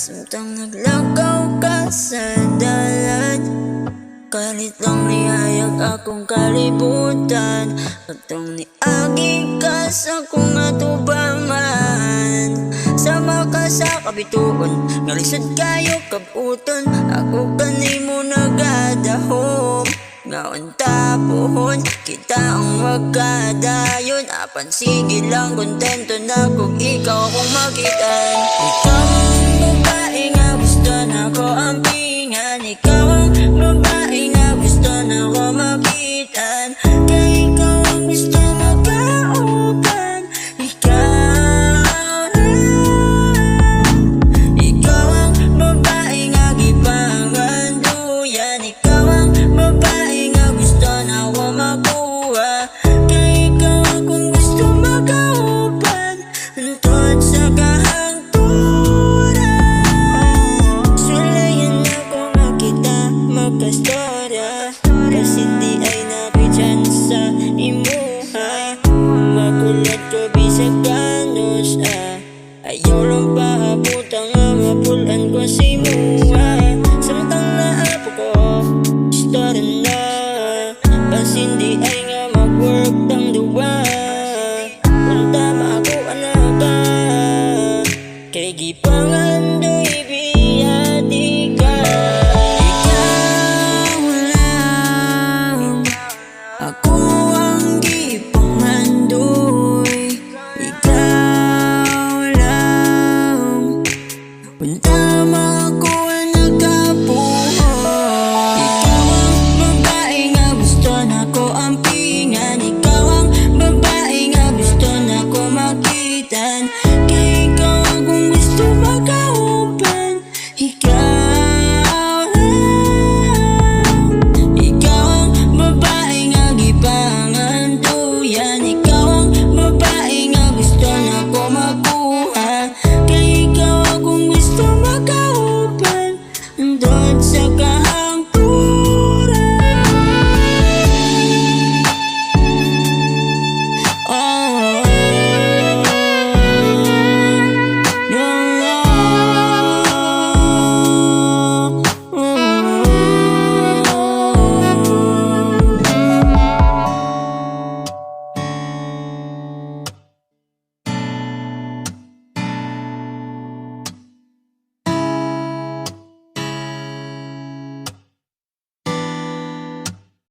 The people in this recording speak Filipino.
Samtang naglakaw ka sa dalan, kalit lang nihayag akong kalibutan. Katong niagi ka sa kong atubangan, sama ka sa kabituon, ngalisod kayo kabuton. Ako kanimo nagadahom, ngaon tapuhon kita ang magkadayon. Apan sige lang, kontento na kung ikaw akong makitaan. Ikaw ang babae nga gusto na ko ampingan, ikaw ang babae nga gusto na ko makitaan. Kaya ikaw ang gusto magkauban, ikaw na. Ikaw ang babae nga gipanganduyan, ikaw ang babae nga gusto na ko makuha. Kaya ikaw akong gusto magkauban hantod sa kahangturan. Sulayan ako nga kita magkastorya, kasi di ay napidyan sa imuha. Magulat ko